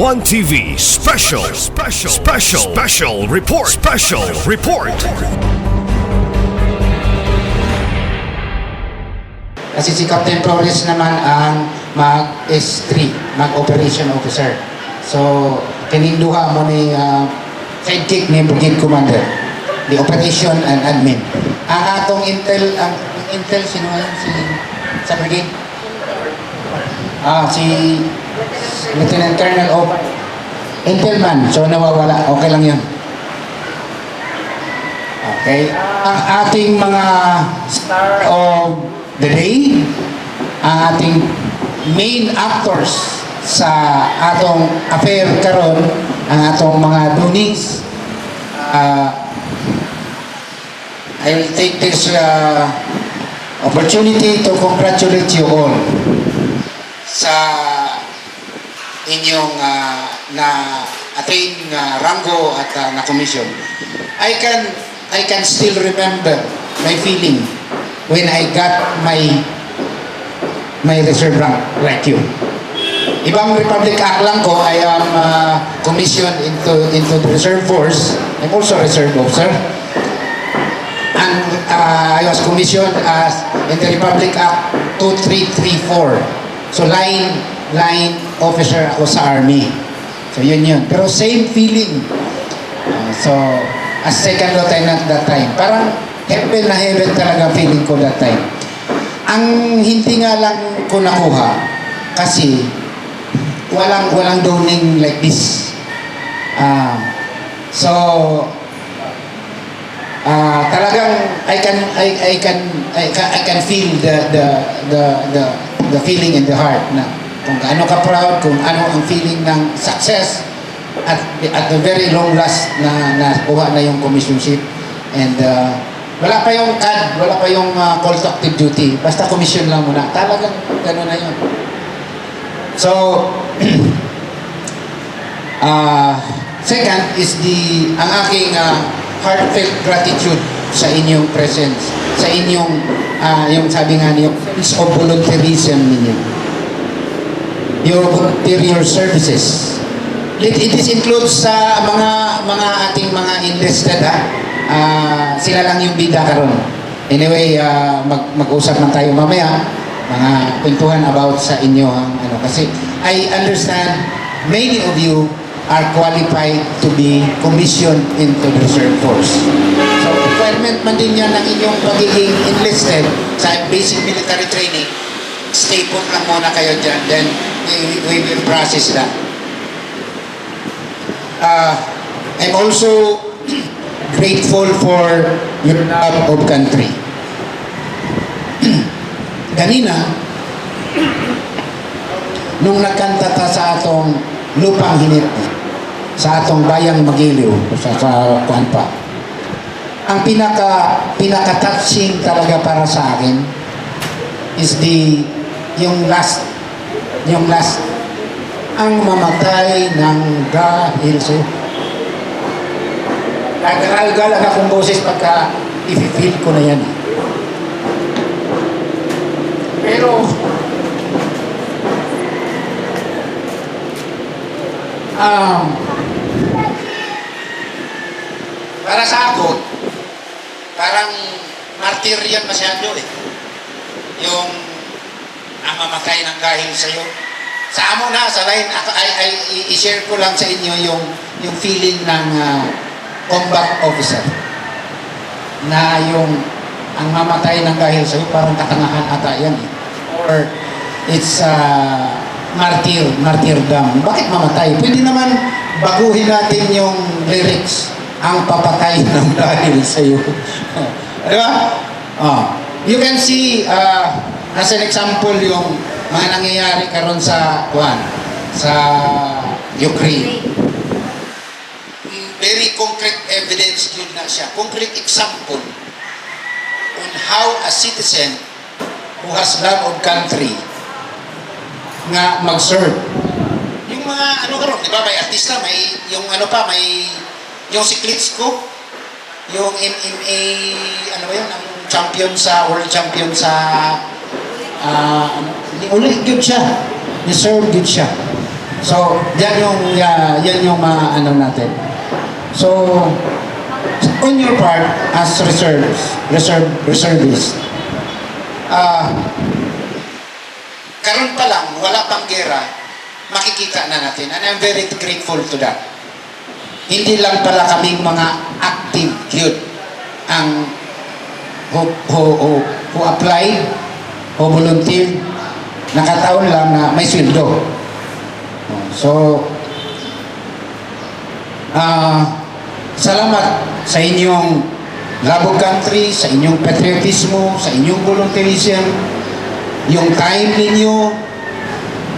One TV special report. Kasi si Captain Flores naman ang mag-S3, mag-Operation Officer. So, kininduha mo ni sidekick ni Brigade Commander, the Operation and Admin. Ang atong Intel, sino nga yun? Sa Brigade? Si Lieutenant Colonel of Intelman. So, nawawala. Okay lang yun. Okay. Ang ating mga star of the day, ang ating main actors sa atong affair karon, ang atong mga donings. I will take this opportunity to congratulate you all sa inyong na-attain rango at na-commission. I can still remember my feeling when I got my reserve rank like you. Ibang Republic Act lang ko, I am commissioned into the Reserve Force. I'm also a reserve officer. And I was commissioned as in the Republic Act 2334. So line officer ako sa Army. So yun. Pero same feeling. So as second lieutenant that time. Parang heaven na heaven talaga feeling ko that time. Ang hindi nga lang ko nakuha kasi walang doning like this. Talagang I can feel the feeling in the heart na kung gaano ka proud, kung ano ang feeling ng success at the very long last na nakuha na yung commissionship. And wala pa yung CAD, wala pa yung call to active duty, basta commission lang muna. Talagang gano'n na yun. So second is ang aking heartfelt gratitude sa inyong presence, sa inyong yung sabi nga niyo, sense of volunteerism ninyo, your volunteer services. It is includes sa mga ating mga enlisted sila lang yung bida karon. Anyway, mag-usap man tayo mamaya, mga kwentuhan about sa inyo kasi I understand many of you are qualified to be commissioned into the reserve force. So requirement man din yan ng inyong pagiging enlisted sa basic military training. Stay put lang muna kayo dyan, then we will process that. I'm also grateful for your love of country. Kanina, nung nagkanta ta sa atong lupang hinit, sa atong bayang Magiliw, sa kuan pa, ang pinaka-touching talaga para sa akin is yung last, ang mamatay ng dahil sa'yo. Nag-algal akong boses pagka i-feel ko na yan. Pero para sa ako, parang martir yan masyado yung ang mamatay ng dahil sa'yo. Sa amo na, sa line, i-share ko lang sa inyo yung feeling ng combat officer na yung ang mamatay ng dahil sa'yo parang katangahan ata yan or it's martyrdom. Bakit mamatay? Pwede naman baguhin natin yung lyrics, ang papatay ng dahil sa'yo. Di ba? You can see as an example yung mga nangyayari karon sa Ukraine. Very concrete evidence yun na siya. Concrete example on how a citizen who has love of country nga mag-serve. Yung mga karon, di ba, may artista, may yung yung si Klitschko, yung MMA, ang champion world champion sa ulit good siya. Deserve good siya. So, yan yung ano natin. So, on your part, as reservist, karon pa lang, wala pang gera, makikita na natin. And I'm very grateful to that. Hindi lang pala kaming mga active youth ang who applied, who volunteered, nakataon lang na may sweldo. So, salamat sa inyong love of country, sa inyong patriotismo, sa inyong volunteerism, yung time ninyo,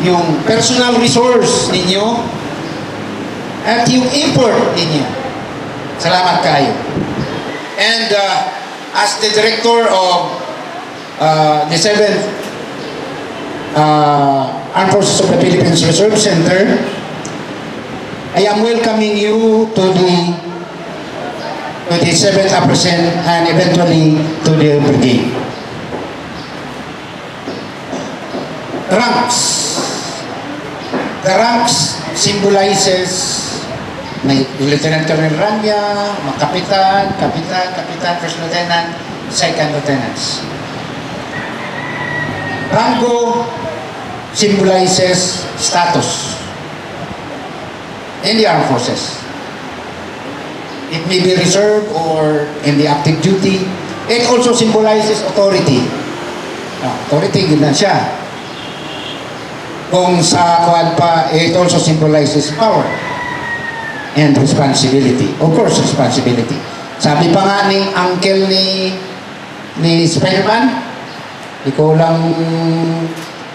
yung personal resource ninyo, at yung effort ninyo. Salamat kayo. And as the director of the 7th Armed Forces of the Philippines Reserve Center, I am welcoming you to the 7th Aprecent and eventually to the brigade. Ranks. The ranks symbolizes may Lieutenant Colonel Rania, mga kapitan, first lieutenant, second lieutenants. Rango symbolizes status in the armed forces. It may be reserved or in the active duty. It also symbolizes authority. Authority, ganda siya. Kung sa kuwan pa, it also symbolizes power and responsibility. Of course, responsibility. Sabi pa nga ni uncle ni Spider-Man, ikaw lang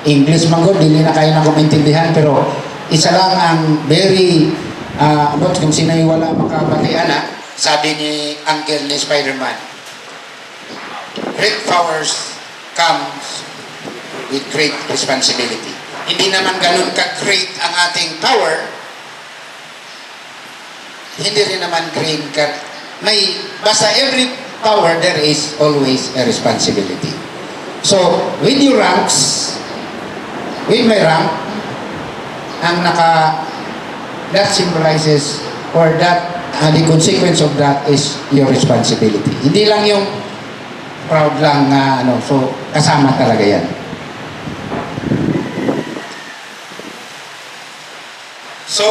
English man ko, hindi na kayo na kumintindihan, pero isa lang ang very, kung sina'y wala makabatian, sabi ni uncle ni Spider-Man, great powers comes with great responsibility. Hindi naman ganun ka-great ang ating power, hindi rin naman great basta every power there is always a responsibility. So, with your ranks, with my rank, that symbolizes, or that, the consequence of that is your responsibility. Hindi lang yung proud lang so kasama talaga yan. So,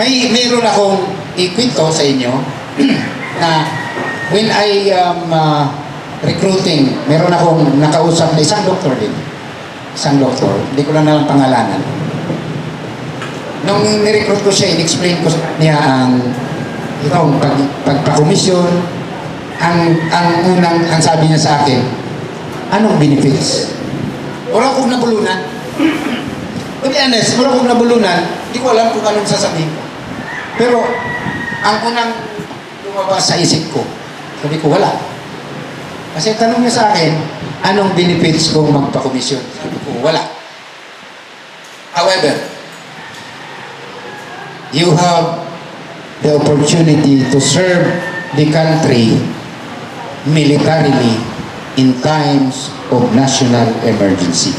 mayroon akong ikwento sa inyo na when I am recruiting, meron akong nakausap na isang doktor din. Isang doktor, hindi ko lang nalang pangalanan. Nung nirecruit ko siya, in-explain ko niya ang pagpakomisyon, ang sabi niya sa akin, anong benefits? Wala akong nabulunan. To be honest, wala akong nabulunan, hindi ko alam kung anong sasabihin ko. Pero, ang unang lumabas sa isip ko, sabi ko, wala. Kasi tanong niya sa akin, anong benefits kung magpakomisyon? Sabi ko, wala. However, you have the opportunity to serve the country militarily in times of national emergency.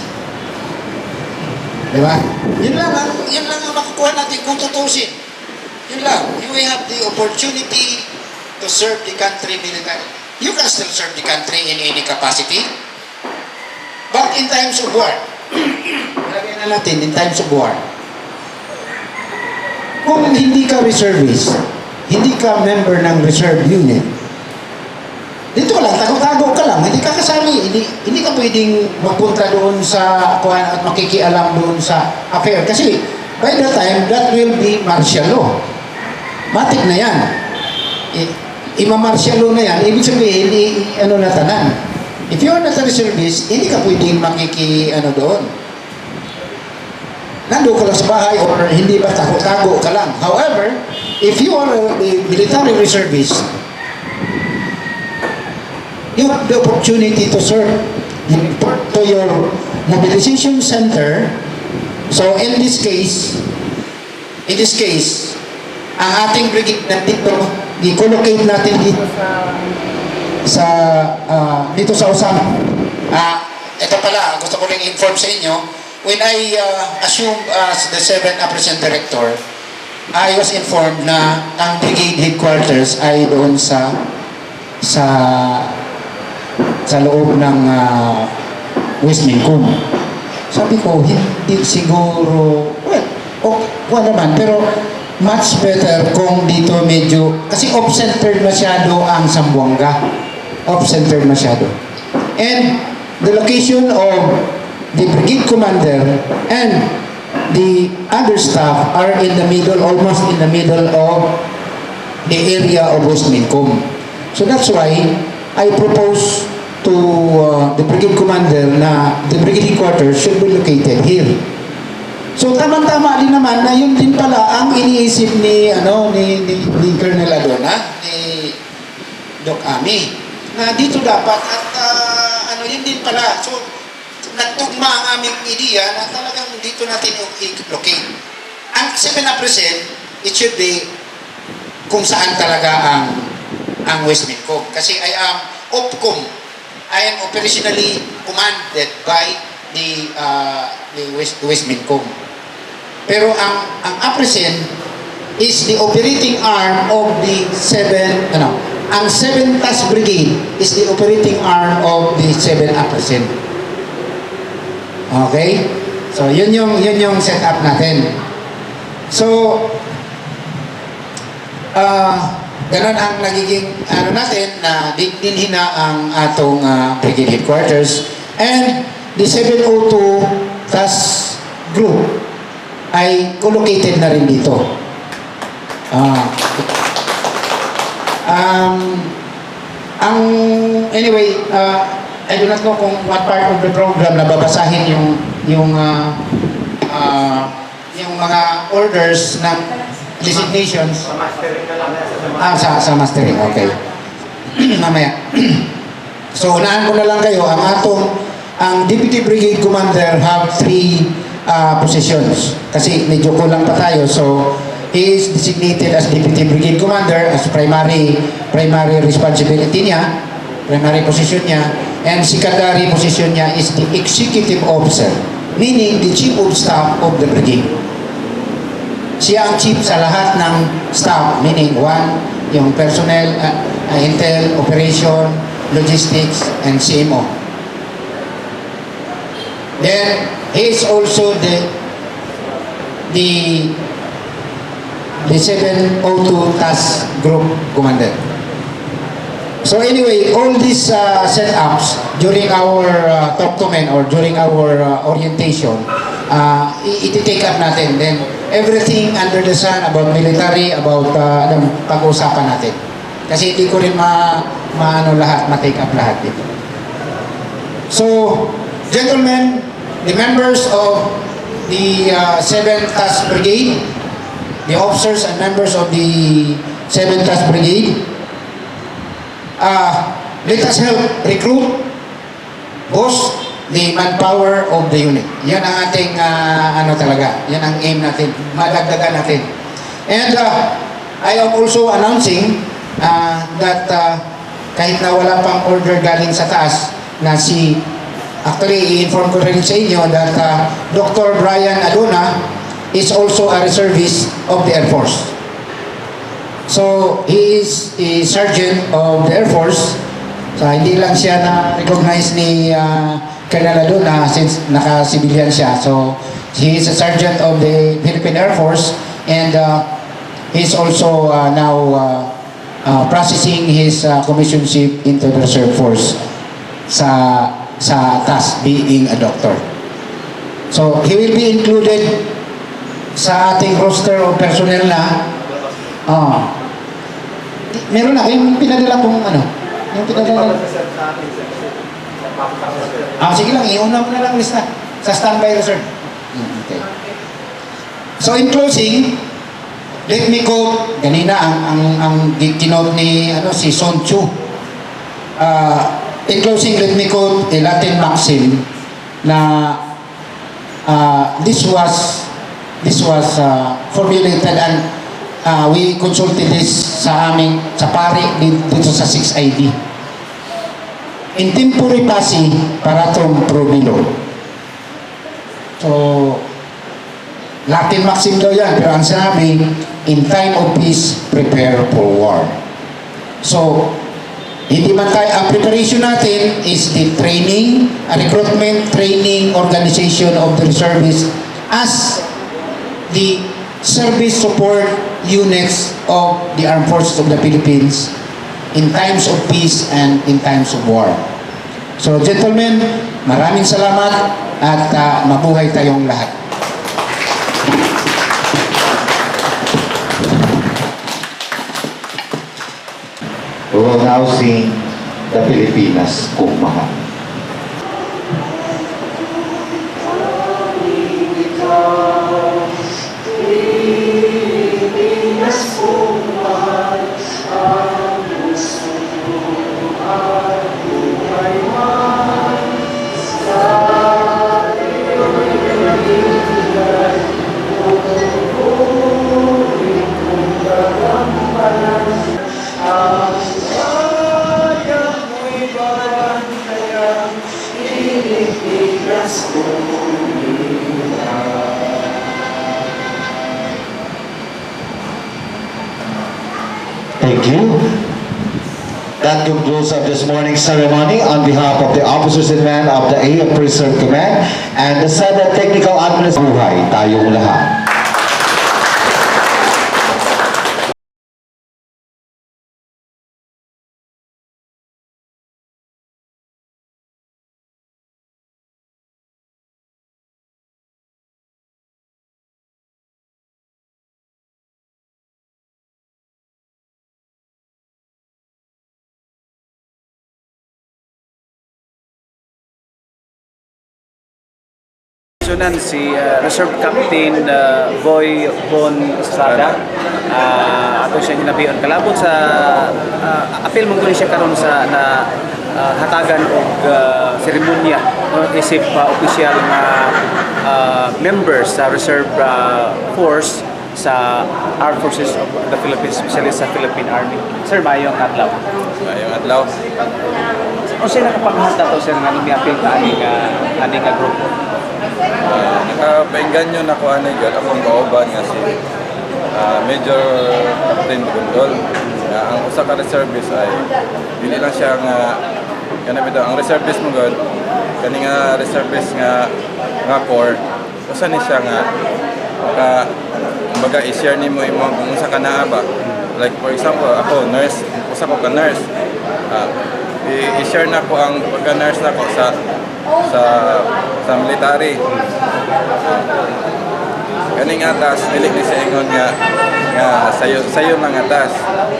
Diba? Yun lang ang makukuha natin kung tutusin. Yun lang. You have the opportunity to serve the country militarily. You can still serve the country in any capacity. But in times of war, lagyan na natin, in times of war, kung hindi ka reservist, hindi ka member ng reserve unit, dito lang, tago-tago ka lang, hindi ka kasali, hindi ka pwedeng magpunta doon sa kuhan at makikialam doon sa affair. Kasi by the time, that will be martial law. Matik na yan. Ima-martial law na yan, ibig sabihin, na tanan. If you are not a reservist, hindi ka pwedeng doon. Nando ka lang sa bahay or hindi ba tago-tago ka lang. However, if you are a military reservist, you have the opportunity to serve. You report to your mobilization center. So in this case, ang ating brigade nandito, i-collocate natin dito dito sa USAM. Ito pala, gusto ko rin inform sa inyo, when I assumed as the 7th Appreciation Director, I was informed na ang brigade headquarters ay doon sa loob ng West Mincom. Sabi ko, hindi siguro, well naman, pero much better kung dito medyo, kasi off-centered masyado ang Zamboanga. Off-centered masyado. And the location of the brigade commander and the other staff are in the middle, almost in the middle of the area of West Mincom. So that's why I propose to the brigade commander na the brigade headquarters should be located here. So tama-tama din naman na yun din pala ang iniisip ni Colonel Adona, ni Doc Ami, na dito dapat at yun din pala. So nagtugma ang aming ideya na talagang dito natin i-locate. Ang 7%, it should be kung saan talaga ang West Mincom. Kasi I am OPCOM. I am operationally commanded by the West Mincom. Pero ang APRESEN is the operating arm of the ang 7 Task Brigade is the operating arm of the 7 APRESEN. Okay? So, yun yung setup natin. So, ganun ang nagiging natin na dinhin na ang atong brigade headquarters. And the 702 Task Group ay collocated na rin dito. Anyway, I do not know kung what part of the program na babasahin yung mga orders na designations. Sa mastering ka lang. Sa mastering, okay. Mamaya. So, unahan ko na lang kayo, ang Deputy Brigade Commander have 3 positions. Kasi medyo kulang pa tayo, so he is designated as Deputy Brigade Commander as primary responsibility niya, primary position niya, and secondary position niya is the Executive Officer, meaning the Chief of Staff of the Brigade. Siya ang chief sa lahat ng staff, meaning yung personnel, intel, operation, logistics, and CMO. Then, he is also the 702 Task Group Commander. So anyway, all these setups during our talk to men or during our orientation, iti-take up natin. Then everything under the sun about military, about pag-uusapan natin. Kasi hindi ko rin ma-take up lahat dito. So, gentlemen, the members of the 7th Task Brigade, the officers and members of the 7th Task Brigade, let us help recruit, boost the manpower of the unit. Yan ang ating talaga. Yan ang aim natin. Madagdagan natin. And I am also announcing that kahit na wala pang order galing sa taas na actually i-inform ko rin sa inyo that Dr. Brian Adona is also a reservist of the Air Force. So, he is a sergeant of the Air Force. So, hindi lang siya na-recognize ni Colonel Adona since naka-civilian siya. So, he is a sergeant of the Philippine Air Force and he's also now processing his commissionship into the Reserve Force sa task being a doctor. So, he will be included sa ating roster of personnel na meron na, yung pinadala kong yung pinadala sige lang, iuna mo na lang lista sa standby reserve. Okay. So in closing, let me quote ganina ang kinote ni si Sun Tzu. In closing, let me quote a Latin maxim na this was formulated and we consulted this sa pari dito sa 6ID. in tempore passi paratum probilo. So, Latin maxim daw yan, pero ang sinabi, in time of peace, prepare for war. So, hindi man tayo, ang preparation natin is the training, recruitment, training, organization of the reservists as the service support units of the armed forces of the Philippines in times of peace and in times of war. So, gentlemen, maraming salamat at mabuhay tayong lahat. We will now sing the Pilipinas Kung Mahal. Thank you. That concludes of this morning's ceremony on behalf of the officers and men of the AF Reserve Command and the Senate Technical Administration. Buhay tayong lahat. Sunan si Reserve Captain Boy Bon Estrada. Ato siya hinabion kalabot sa apil mong siya karon sa na hatagan og seremonya isip opisyal na members sa Reserve Force sa Armed Forces of the Philippines, especially sa Philippine Army. Sir, mayong adlaw. Mayong adlaw. O siya nakapaghata to sir nga apil ka aning grupo. Nakapainggan nyo na ko ano yun, akong kauban nga si Major Captain Gundol. Ang usa ka reservist ay hindi lang siya nga kanami daw ang reservist mo god kani nga reservist nga corps usa ni siya nga maka kumbaga i-share nimo imong kung unsa ka naa ba, like for example ako nurse, usa ko ka nurse, i-share na ko ang pagka-nurse na ko sa military. Kaning atas dili ni sa ingon nga sayo lang atas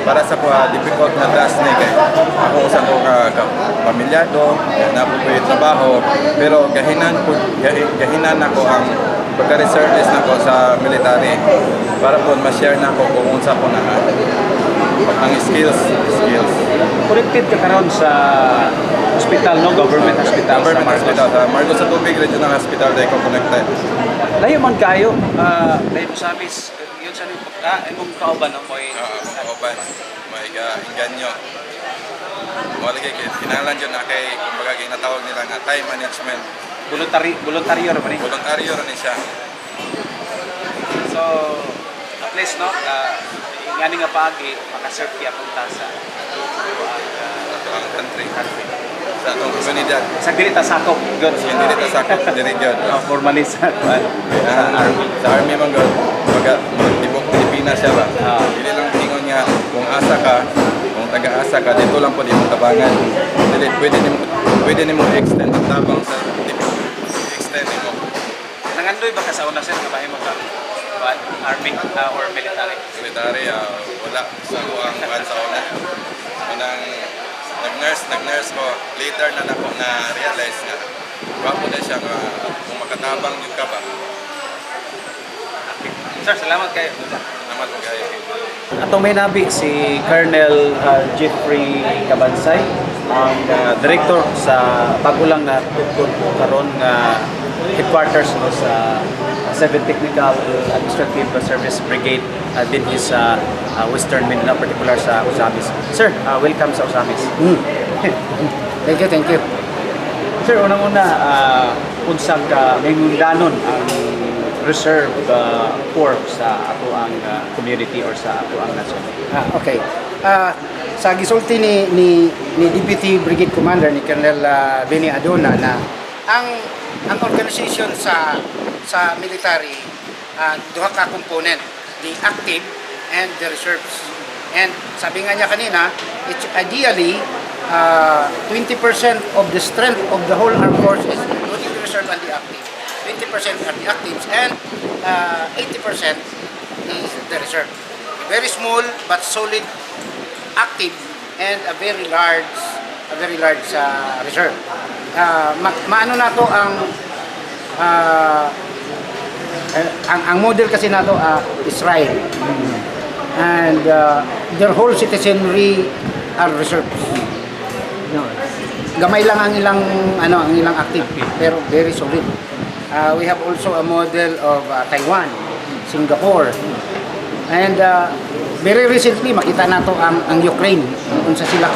para sa ko difficult na task ni kay ako usa ko ka pamilyado na po trabaho pero gahinan nako ang pagka-reservist nako sa military para po ma-share nako kung unsa ko na ang skills. Connected ka karon sa hospital, no? Government hospital. Government hospital. Sa Marcos sa Tubig Regional Hospital dahil ko connected. Layo man kayo. Layo mo sa amis. Yun sa imong kauban, no? Kauban. May inganyo. Wala kay kinalan yun na kay kumbaga ginatawag nila nga time management. Voluntaryo rin ba ni? Voluntaryo rin siya. So, at least, no? Ngani nga paagi, makaserve kaya punta sa ang country. Sa atong komunidad. Sa dili ta sakop. Good. Sa dili ta sakop diri gyud. Formally sa army. Sa army man gyud. Pagka tibok Pilipinas siya ba. Dili lang tingon nga kung asa ka, kung taga-asa ka dito lang po di mo tabangan. Dili pwede nimo extend ang tabang sa tibok. I-extend nimo. Nangandoy ba ka sa una sir nga bahimo ka? Army or military? Military, wala sa kuang kan sa una. Unang nag-nurse ko. Later na nako na-realize nga wapo na siya nga kung makatabang yung ka ba. Sir, salamat kayo. Salamat kayo. Atong may nabi si Colonel Jeffrey Cabansay, ang director sa pagulang na tukod karon nga headquarters no, sa 7th Technical Administrative Service Brigade din sa Western Mindanao, particular sa Ozamis. Sir, welcome sa Ozamis. Thank you, thank you. Sir, unang-una, unsang ka may ngundanon ang reserve corps sa ato ang community or sa ato ang nasyon. Okay. Sa gisulti ni Deputy Brigade Commander ni Colonel Benny Adona na ang organization sa military duha ka component, the active and the reserves. And sabi nga niya kanina, it's ideally 20% of the strength of the whole armed forces, including the reserve and the active. 20% are the actives and 80% is the reserve. Very small but solid active and a very large reserve. Maano na to ang model kasi nato Israel. And their whole citizenry are reserves. Gamay lang ang ilang active pero very solid. We have also a model of Taiwan, Singapore. And very recently makita nato ang Ukraine kung sa sila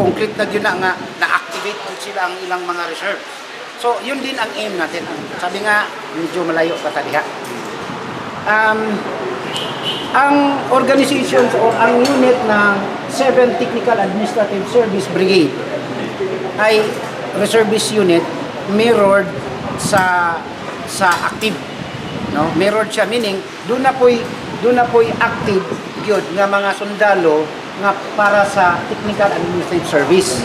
concrete na yun nga na-activate sila ang ilang mga reserve. So yun din ang aim natin. Sabi nga medyo malayo pa taliha. Ang organizations o ang unit ng 7 Technical Administrative Service Brigade ay reservist unit mirrored sa active, no? Mirrored siya, meaning doon na po'y active gyud nga mga sundalo nga para sa Technical Administrative Service.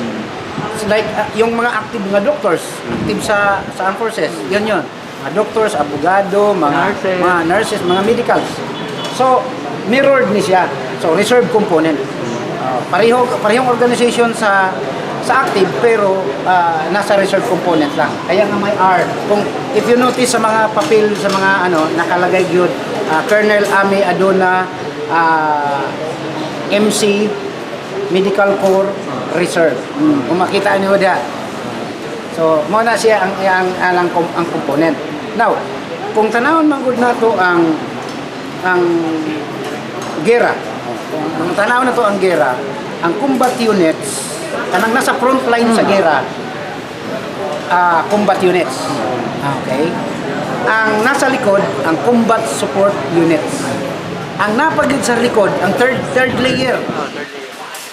It's like yung mga active nga doctors, active sa armed forces, yun. Mga doctors, abogado, mga nurses, mga medicals. So, mirrored ni siya. So, reserve component. Parehong organization sa active pero nasa reserve component lang. Kaya nga may R. Kung if you notice sa mga papel sa mga nakalagay gyud Colonel Amy Adona, MC, Medical Corps, Reserve. Kung makita niyo diha. So, mo na siya ang component. Now, kung tanawon man gud nato ang gera. Kung tanawon nato ang gera, ang combat units kanang nasa front line sa gera, combat units. Okay? Ang nasa likod, ang combat support units. Ang napagid sa likod, ang third layer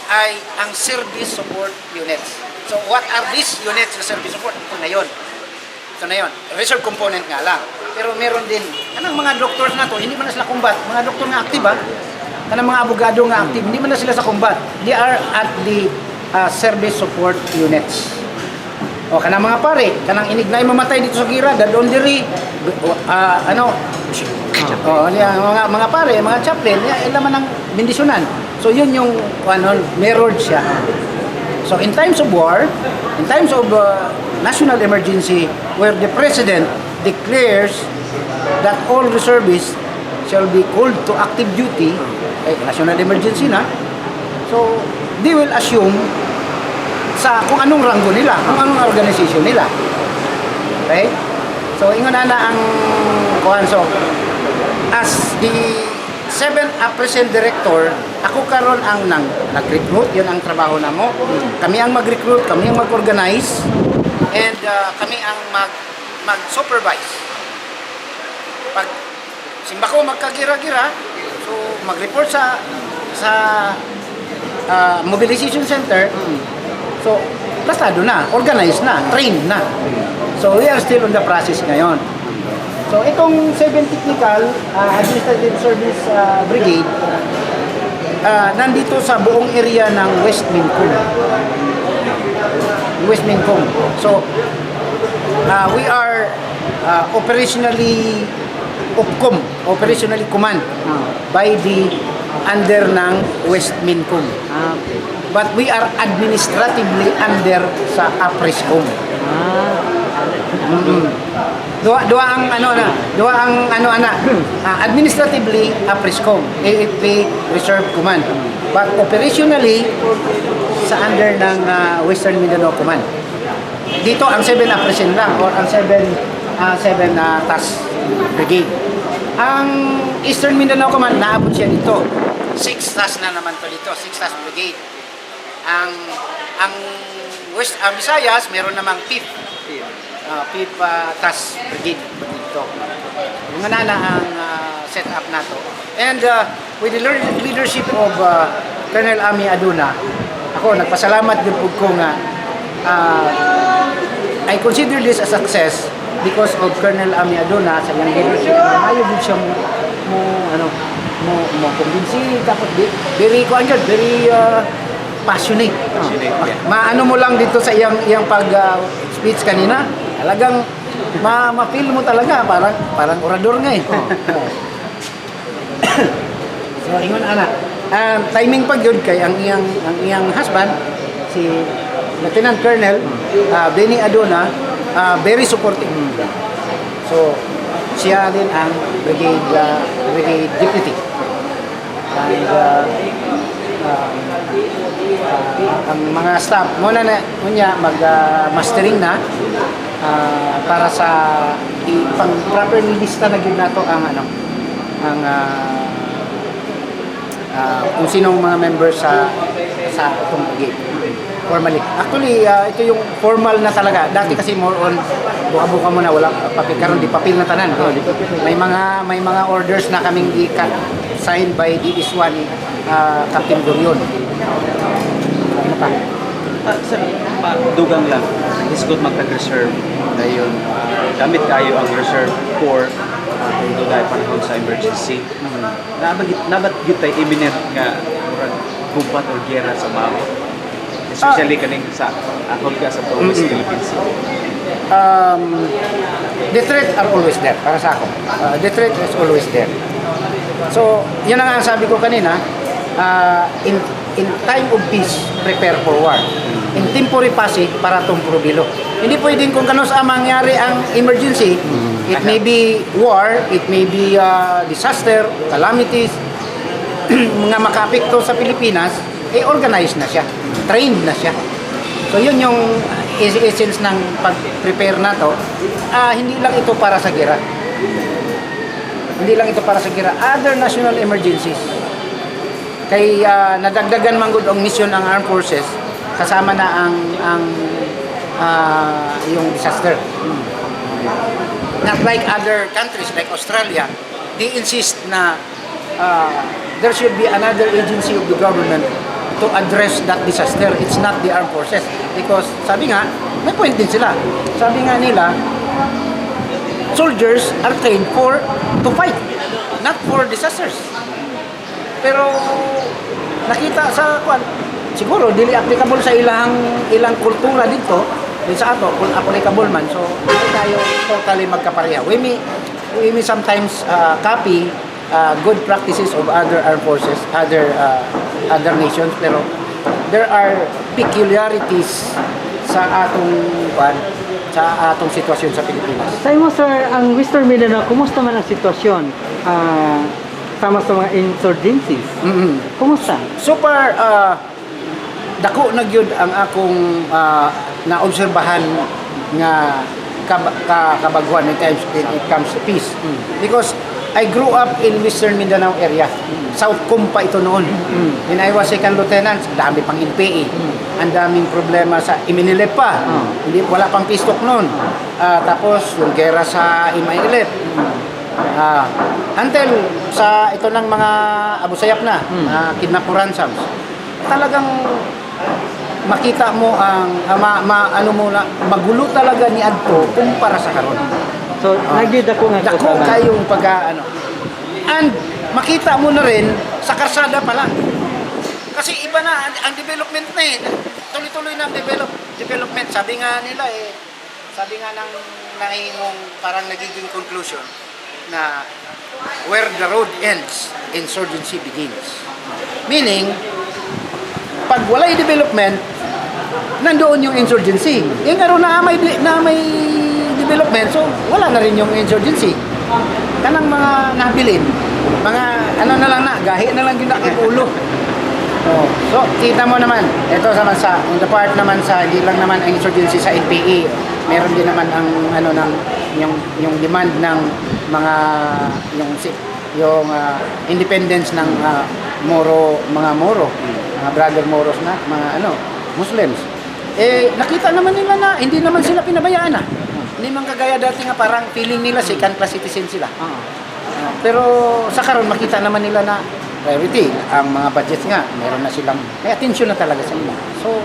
ay ang service support units. So what are these units na service support? Ito na yun. Reserve component nga lang. Pero meron din, kanang mga doctors na to, hindi man na sila combat. Mga doktor nga active kanang mga abogado nga active, hindi man na sila sa combat. They are at the service support units. O kanang mga pare, kanang inignay mamatay dito sa gira, dadon diri mga pare, mga chaplain, ilaman ng bendisyonan. So yun yung mirrored siya. So in times of war, in times of national emergency where the president declares that all reservists shall be called to active duty, national emergency na, so they will assume sa kung anong ranggo nila, kung anong organization nila. Okay? So ingon na ang so as the 7th Appreciation Director, ako karon ang nag-recruit, yun ang trabaho namo. Kami ang mag-recruit, kami ang mag-organize, and kami ang mag-supervise. Pag simba ko magkagira-gira, so mag-report sa mobilization center, so plastado na, organized na, trained na. So we are still on the process ngayon. So itong 7 Technical Administrative Service Brigade nandito sa buong area ng West Mincom. So we are operationally command by the under ng West Mincom. But we are administratively under sa APRISCOM. Dua ang administratively APRISCOM, AFP Reserve Command. But operationally sa under ng Western Mindanao Command. Dito ang 7 APRISCOM lang or ang 7 Task Brigade. Ang Eastern Mindanao Command naabot siya dito. 6 task na naman to dito, 6 task brigade. Ang ang West Visayas, meron namang PIP. PIP Task Brigade dito. Yung nga na ang setup na to. And with the leadership of Colonel Ami Aduna, ako nagpasalamat din po ko nga I consider this a success because of Colonel Ami Aduna sa iyang leadership. Mayo din siya mo kumbinsi, tapos very passionate. Maano mo lang dito sa iyang pag speech kanina, talagang ma-feel mo talaga parang orador nga eh. So ingon ana. Timing pag yun kay ang iyang husband si Lieutenant Colonel Benny Aduna, very supportive. So siya din ang brigade deputy. And ang mga staff muna na mag-mastering na para sa proper lista na gyud nato ang kung sinong mga members sa itong brigade formally. Actually, ito yung formal na talaga. Dati kasi more on buka-buka mo na wala papel karon di papel na tanan. May mga orders na kaming i-cut signed by DS1 Captain Gurion. Ano pa? Sir, dugang lang. Is good magtag-reserve. Ngayon, gamit kayo ang reserve for kung doon tayo panahon sa emergency. Nabat yun tayo imminent nga gubat o gera sa mamo. Especially kaning sa akol ka sa West Philippines. The threat are always there para sa ako. The threat is always there. So, yun ang sabi ko kanina, in time of peace, prepare for war. In tempore pace, para tumprobilo. Hindi pwedeng kung kano sa mangyari ang emergency, it may be war, it may be disaster, calamities, mga makapikto sa Pilipinas, organized na siya, trained na siya. So yun yung essence ng pag-prepare na to. Hindi lang ito para sa gera. Hindi lang ito para sa gera. Other national emergencies. Kay nadagdagan man gud ang mission ng armed forces, kasama na ang yung disaster. Not like other countries like Australia, they insist na there should be another agency of the government to address that disaster. It's not the armed forces. Because sabi nga, may point din sila. Sabi nga nila, soldiers are trained to fight, not for disasters. Pero nakita sa siguro dili applicable sa ilang kultura dito, din sa ato kung applicable man. So hindi tayo totally magkapareha. We may sometimes copy good practices of other armed forces, other nations, pero there are peculiarities sa atong sitwasyon sa Pilipinas. Sa imo sir, ang Western Mindanao, kumusta man ang sitwasyon sama sa mga insurgencies? Kumusta? Super dako na gyud ang akong naobserbahan nga kabaguhan when it comes to peace. Because I grew up in Western Mindanao area. South Compa ito noon. When I was second lieutenant, dami pang NPA. Ang daming problema sa Iminilep pa. Wala pang pistok noon. Tapos yung gera sa Imailep. Until sa ito ng mga Abu Sayyaf na, kidnap ransoms. Talagang makita mo ang magulo talaga ni adto kumpara sa karon. So, nagdako nga dako kayong and makita mo na rin sa karsada pa lang. Kasi iba na ang development na eh. Tuloy-tuloy na ang development. Sabi nga nila sabi nga ng parang nagiging conclusion na where the road ends, insurgency begins. Meaning, pag wala yung development, nandoon yung insurgency. Yung nga na may development, so wala na rin yung insurgency. Kanang mga nabilin, mga na lang gahi na lang ginakit ulo. So, kita mo naman, ito on the part naman sa, hindi lang naman ang insurgency sa NPA, meron din naman ang yung demand ng mga yung independence ng mga brother Moros na mga Muslims. Nakita naman nila na hindi naman sila pinabayaan na. Hindi man kagaya dati nga parang feeling nila second class citizen sila. Pero sa karon makita naman nila na priority. Ang mga budgets nga, meron na silang, may attention na talaga sa nila. So,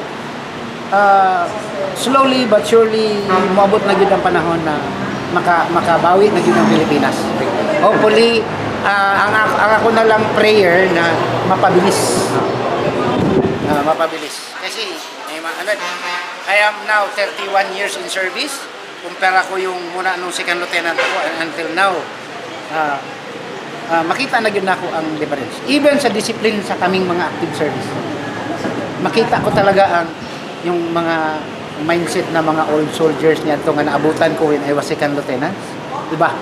slowly but surely, umabot na yun ang panahon na makabawi na yun ang Pilipinas. Hopefully, ang ako na lang prayer na mapabilis. Mapabilis. Kasi, I am now 31 years in service. Kumpara ko yung muna nung second lieutenant ako until now. Makita na yun ako ang difference. Even sa discipline sa kaming mga active service. Makita ko talaga yung mga mindset na mga old soldiers niya ito nga naabutan ko when I was second lieutenant. Diba?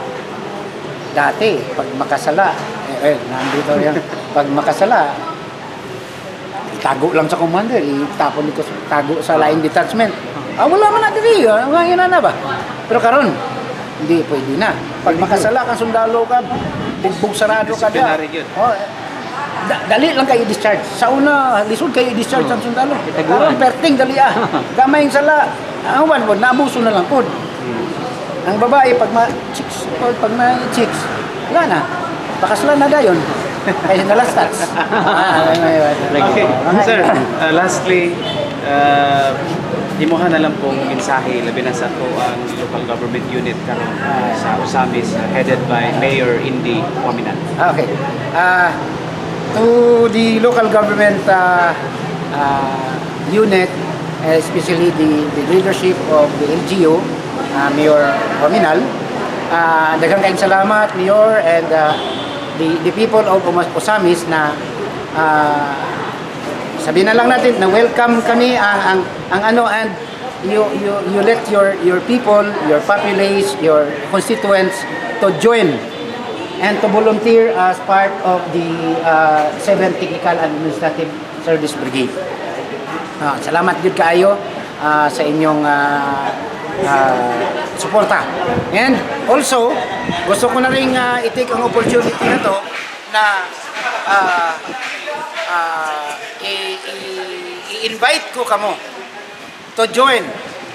Dati, pag makasala, nandito yan, pag makasala, itago lang sa commander, itapon dito, tago sa line detachment. Wala man natin ngayon na ba? Pero karon hindi pwede na. Pag makasala kang sundalo ka, bigbog sarado ka da. Dali lang kayo discharge. Sa una, lisod kayo discharge ang sundalo. Karon perting dali Gamay yung sala, awan po, naabuso na lang po. Ang babae, pag ma-chicks, wala na. Pakasala na dayon. Kaya nalastats. Okay. Sir, lastly, imuha na lang pong mensahe labi na sa ang local government unit karon sa Osamis headed by Mayor Indy Huaminan. Okay. To the local government unit, especially the leadership of the LGU, Mayor Huaminal, daghang kayong salamat, Mayor, and the people of Osamis na sabihin na lang natin na welcome kami ang and you let your people, your populace, your constituents to join and to volunteer as part of the 7th Technical Administrative Service Brigade. Salamat gud kaayo sa inyong suporta. And also, gusto ko na rin i-take ang opportunity na to na i-invite ko kamo to join,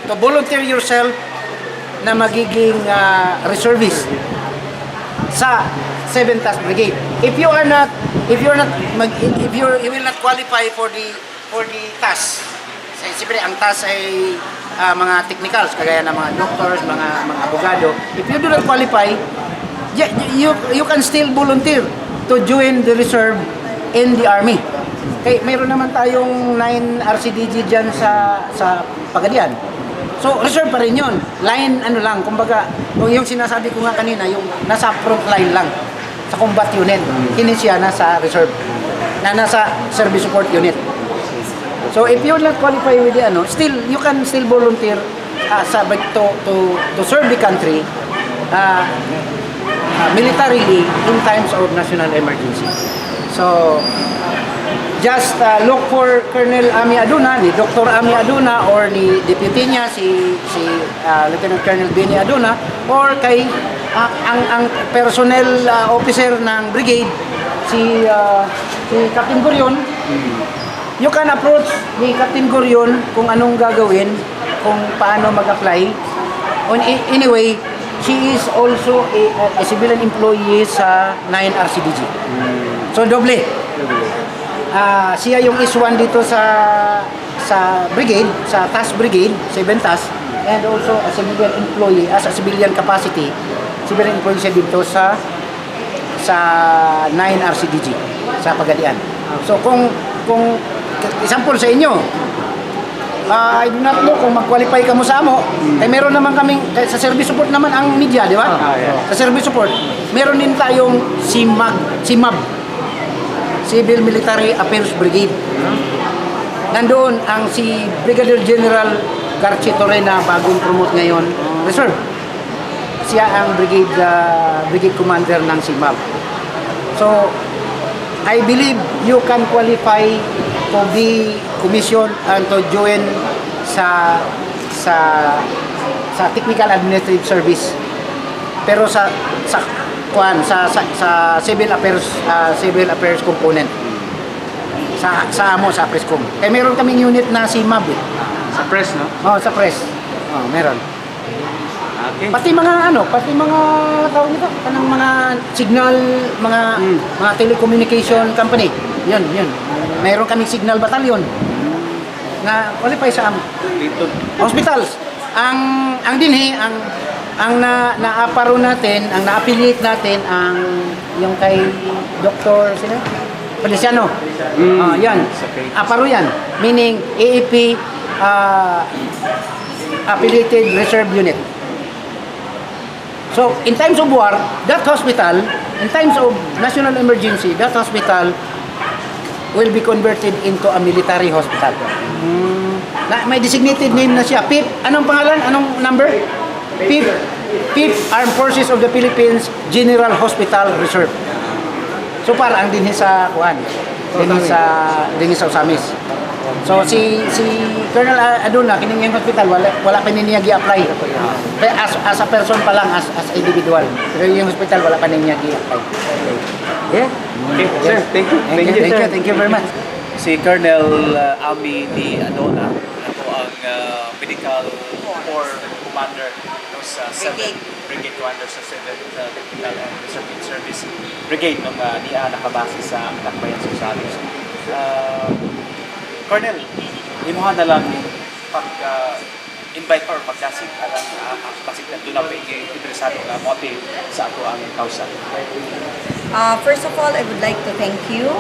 to volunteer yourself na magiging reservist sa 7th Task Brigade. If you will not qualify for the task. Siyempre ang task ay mga technicals kagaya ng mga doctors, mga abogado. If you do not qualify, you can still volunteer to join the reserve in the army. Okay, mayroon naman tayong 9 RCDG dyan sa Pagadian. So, reserve pa rin yun. Line, kumbaga, yung sinasabi ko nga kanina, yung nasa front line lang, sa combat unit. Hindi siya nasa reserve, nasa service support unit. So, if you will not qualify with the still, you can still volunteer to serve the country militarily in times of national emergency. So, just look for Colonel Ami Aduna, ni Dr. Ami Aduna, or ni deputy niya, si Lieutenant Colonel Benny Aduna, or kay ang personnel officer ng brigade, si Captain Gurion. You can approach ni Captain Gurion kung anong gagawin, kung paano mag-apply. Anyway, she is also a civilian employee sa 9 RCDG. So, doble. Siya yung is-1 dito sa brigade, sa task brigade, 7 task, and also a civilian employee, as a civilian capacity, civilian employee siya dito sa 9 RCDG, sa Pagadian. So kung example sa inyo, I do not know kung mag-qualify ka mo sa amo, eh meron naman kaming, sa service support naman ang media, di ba? Sa service support, meron din tayong CMAB, Civil Military Affairs Brigade. Nandoon ang si Brigadier General Garchi Torena, bagong promote ngayon, reserve. Siya ang brigade commander ng CMAB. So, I believe you can qualify to be commissioned and to join sa Technical Administrative Service. Pero sa civil affairs component. sa amo sa Prescom. Eh meron kaming unit na si MAB. Sa press, no? Oh, sa press. Oh, meron. Okay. Pati mga tawag nito, kanang mga signal, mga telecommunication company. Yun. Meron kaming signal battalion na qualify sa Dito. hospitals. Ang dinhi, ang naaparo natin, ang na-affiliate natin ang yung kay Dr. sino? Feliciano. Yan. Aparo yan. Meaning AAP affiliated reserve unit. So, in times of war, that hospital, in times of national emergency, that hospital will be converted into a military hospital. May designated name na siya. PIP, anong pangalan? Anong number? PIP Armed Forces of the Philippines General Hospital Reserve. So, parang din sa kuan. Din sa Osamis. So si Colonel Aduna kining yung hospital wala pa niya gi-apply. As a person pa lang as individual. Pero yung hospital wala pa niya gi-apply. Yeah. Okay, sir. Thank you. Thank you very much. Si Colonel Ami ni Adona, ako ang medical corps commander sa 7th Brigade Commander sa 7th Technical and Reserve Service Brigade nung niya nakabase sa Lakbayan sa Salis. Colonel, imuha na lang pag-invite or pagkasig alang kasig na doon na interesado nga mo sa ako ang kausa. First of all, I would like to thank you,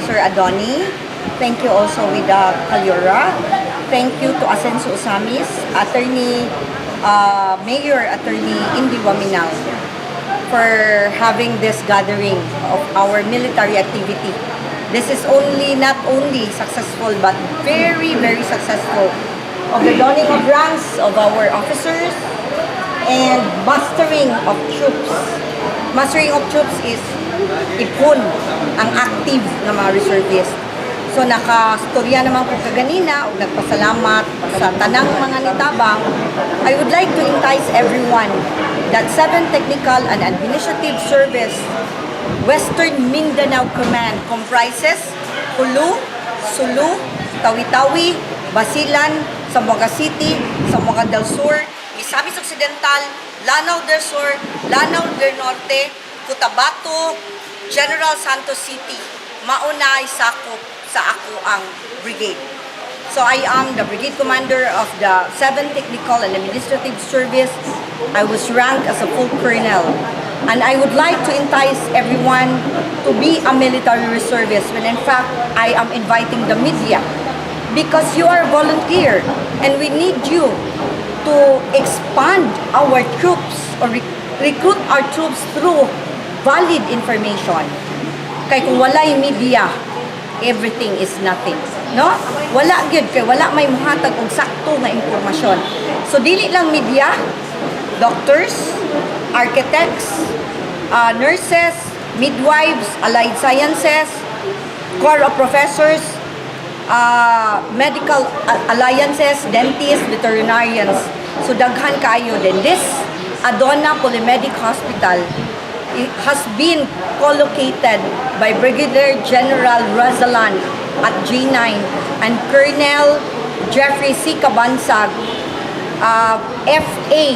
Sir Adoni. Thank you also with Caliora. Thank you to Asenso Osamis, Mayor Attorney Indy Waminang for having this gathering of our military activity. This is not only successful but very, very successful of the donning of ranks of our officers and mustering of troops. Mustering of troops is ipon ang active na mga reservists. So nakastorya naman ko kaganina ug nagpasalamat sa tanang mga nitabang. I would like to entice everyone that 7th Technical and Administrative Service Western Mindanao Command comprises Hulu, Sulu, Tawi-Tawi, Basilan, Zamboanga City, Zamboanga del Sur, Misamis Occidental, Lanao del Sur, Lanao del Norte, Cotabato, General Santos City. Maunay sakop sa ako ang brigade. So I am the brigade commander of the 7th Technical and Administrative Service. I was ranked as a full colonel. And I would like to entice everyone to be a military reservist when in fact I am inviting the media because you are a volunteer and we need you to expand our troops or recruit our troops through valid information. Kay kung wala yung media, everything is nothing. No? Wala gyud kay wala may muhatag og sakto nga impormasyon. So dili lang media, doctors, architects, nurses, midwives, allied sciences, Corps of Professors, medical alliances, dentists, veterinarians. So daghan kaayo din. This Adona Polymedic Hospital has been collocated by Brigadier General Razalan at G9 and Colonel Jeffrey C. Cabansag, FA,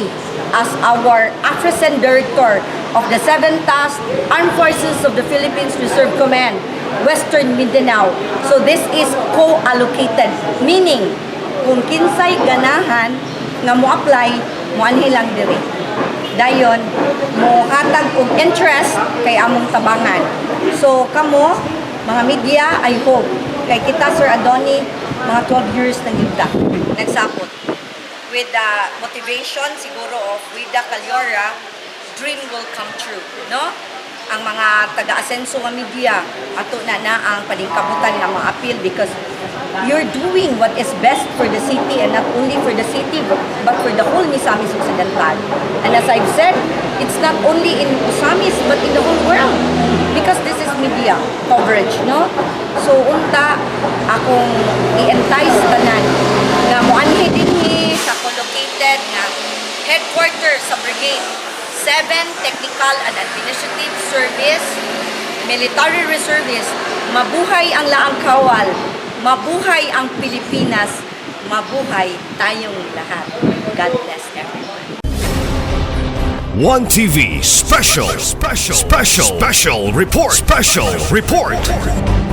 as our African Director of the 7th Task Armed Forces of the Philippines Reserve Command, Western Mindanao. So this is co-allocated, meaning kung kinsay ganahan nga mo apply, mo anhilang diri. Dayon, mo hatag og interest kay among tabangan. So kamo, mga media, I hope, kay kita Sir Adoni, mga 12 years na gita, nagsapot. With the motivation siguro of Wida Caliora, dream will come true, no? Ang mga taga-asenso nga media ato na ang paningkabutan nga mga appeal because you're doing what is best for the city and not only for the city but for the whole Misamis Occidental. And as I've said, it's not only in Osamis but in the whole world because this is media coverage, no? So unta akong i-entice tanan nga moanhi dinhi sa collocated nga headquarters sa brigade 7 Technical and Administrative Service military reservists, mabuhay ang Laang Kawal, mabuhay ang Pilipinas, mabuhay tayong lahat. God bless everyone. One TV special report.